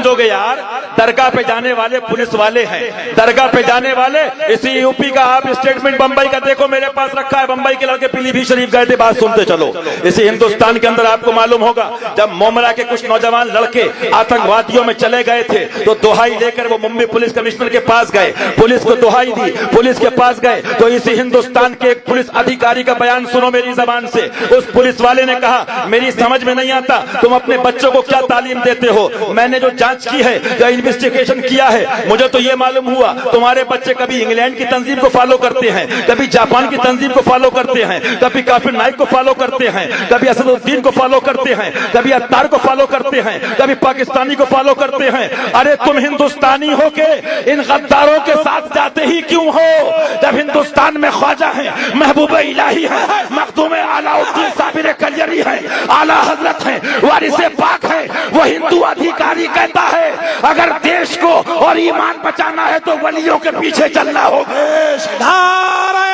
جو کہ یار درگاہ پہ جانے والے پولیس والے ہیں، درگاہ پہ جانے والے اسی یوپی کا آپ اسٹیٹمنٹ بمبئی کا دیکھو میرے پاس رکھا ہے، بمبئی کے لڑکے پیلی بھی شریف گئے تھے، بات سنتے چلو۔ اسی ہندوستان کے اندر آپ کو معلوم ہوگا جب مومرا کے کچھ نوجوان لڑکے آتنکوادیوں میں چلے گئے تھے تو دہائی لے کر وہ ممبئی پولیس کمشنر کے پاس گئے، پولیس کو دہائی دی، پولیس کے پاس گئے تو اسی ہندوستان کے ایک پولیس ادھیکاری کا بیان سنو میری زبان سے۔ اس پولیس والے نے کہا میری سمجھ میں نہیں آتا تم اپنے بچوں کو کیا تعلیم دیتے ہو، میں نے جو جانچ کی ہے، جو انویسٹیگیشن کیا ہے، مجھے تو یہ معلوم ہوا تمہارے بچے کبھی انگلینڈ کی تنظیم کو فالو کرتے ہیں، کبھی جاپان کی تنظیم کو فالو کرتے ہیں، کبھی کافر نائک کو فالو کرتے ہیں، کبھی اسد الدین کو فالو کرتے ہیں، کبھی اتار کو فالو کرتے ہیں، کبھی پاکستانی کو فالو کرتے ہیں۔ ارے تم ہندوستانی ہو کے ان غداروں کے ساتھ جاتے ہی کیوں ہو؟ جب ہندوستان میں خواجہ ہیں، محبوب الہی ہیں، مخدوم علاء الدین صابر کلیری ہیں، اعلیٰ حضرت ہیں، وارث پاک ہیں، وہ ہندو ادھیکاری کہتا ہے اگر دیش کو اور ایمان بچانا ہے تو ولیوں کے پیچھے چلنا ہوگا۔ نعرہ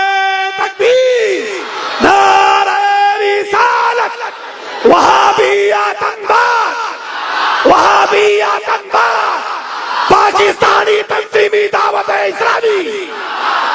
تکبیر، نعرہ رسالت، وہابیات انبار، وہابیات انبار، پاکستانی تنظیمی دعوت اسلامی۔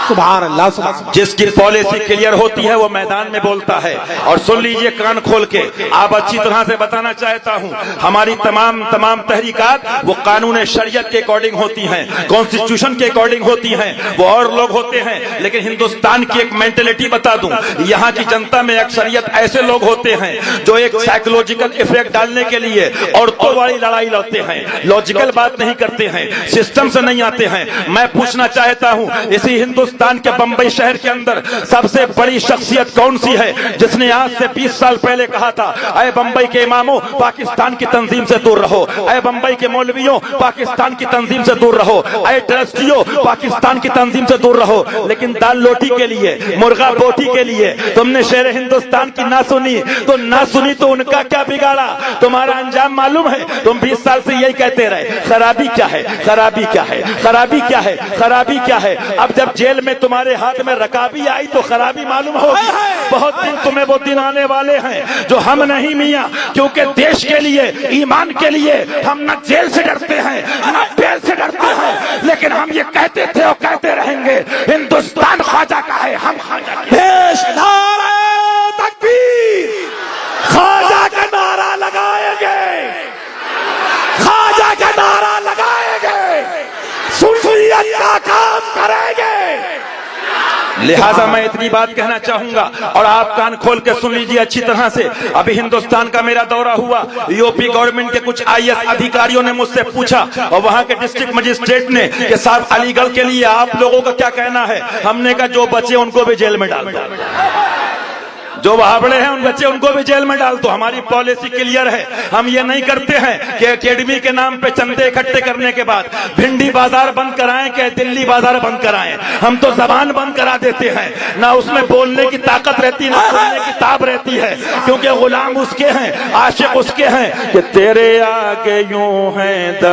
سبحان اللہ، سبحان اللہ۔ جس کی پالیسی کلیئر ہوتی ہے وہ میدان میں بولتا ہے، اور سن لیجئے کان کھول کے، آپ اچھی طرح سے بتانا چاہتا ہوں ہماری تمام تحریکات وہ قانون شریعت کے اکارڈنگ ہوتی ہیں، کانسٹیٹیوشن کے اکارڈنگ ہوتی ہیں، وہ اور لوگ ہوتے ہیں، لیکن ہندوستان کی ایک مینٹلٹی بتا دوں، یہاں کی جنتا میں اکثریت ایسے لوگ ہوتے ہیں جو ایک سائیکولوجیکل افیکٹ ڈالنے کے لیے عورتوں والی لڑائی لڑتے ہیں، لاجیکل بات نہیں کرتے ہیں، سسٹم سے نہیں آتے ہیں۔ میں پوچھنا چاہتا ہوں اسی ہندوستان کے بمبئی شہر کے اندر سب سے بڑی شخصیت کون سی ہے جس نے آج سے 20 سال پہلے کہا تھا اے بمبئی کے اماموں پاکستان کی تنظیم سے دور رہو، اے بمبئی کے مولویوں پاکستان کی تنظیم سے دور رہو، اے ٹرسٹیوں پاکستان کی تنظیم سے دور رہو، لیکن دال روٹی کے لیے، مرغا بوٹی کے لیے تم نے شیر ہندوستان کی نہ سنی تو ان کا کیا بگاڑا؟ تمہارا انجام معلوم ہے، تم 20 سال سے یہی کہتے رہے خرابی کیا ہے، خرابی کیا ہے، خرابی کیا ہے، خرابی کیا ہے۔ اب جب جیل میں تمہارے ہاتھ میں رکابی آئی تو خرابی معلوم ہوگی۔ بہت دن تمہیں وہ دن آنے والے ہیں جو ہم نہیں میاں، کیونکہ دیش کے لیے، ایمان کے لیے ہم نہ جیل سے ڈرتے ہیں نہ بیل سے ڈرتے ہیں، لیکن ہم یہ کہتے تھے اور کہتے رہیں گے ہندوستان خواجہ کا ہے، ہم خواجہ کا ہے۔ نعرہ تکبیر، خواجہ کا نعرہ لگائیں گے، خواجہ کا نعرہ لگائیں گے، سنیت کا کام کریں گے۔ لہٰذا میں اتنی بات کہنا چاہوں گا اور آپ کان کھول کے سن لیجیے اچھی طرح سے۔ ابھی ہندوستان کا میرا دورہ ہوا، یوپی گورنمنٹ کے کچھ IAS ادھیکاریوں نے مجھ سے پوچھا اور وہاں کے ڈسٹرکٹ مجسٹریٹ نے کہ صاحب علی گڑھ کے لیے آپ لوگوں کا کیا کہنا ہے؟ ہم نے کہا جو بچے ان کو بھی جیل میں ڈال دو، جو وہابڑے ہیں ان بچے ان کو بھی جیل میں ڈال دو۔ ہماری پالیسی کلیئر ہے، ہم یہ نہیں کرتے ہیں کہ اکیڈمی کے نام پہ چندے اکٹھے کرنے کے بعد بھنڈی بازار بند کرائیں کہ دلی بازار بند کرائیں، ہم تو زبان بند کرا دیتے ہیں، نہ اس میں بولنے کی طاقت رہتی نہ سننے کی تاب رہتی ہے، کیونکہ غلام اس کے ہیں، عاشق اس کے ہیں کہ تیرے آگے یوں ہیں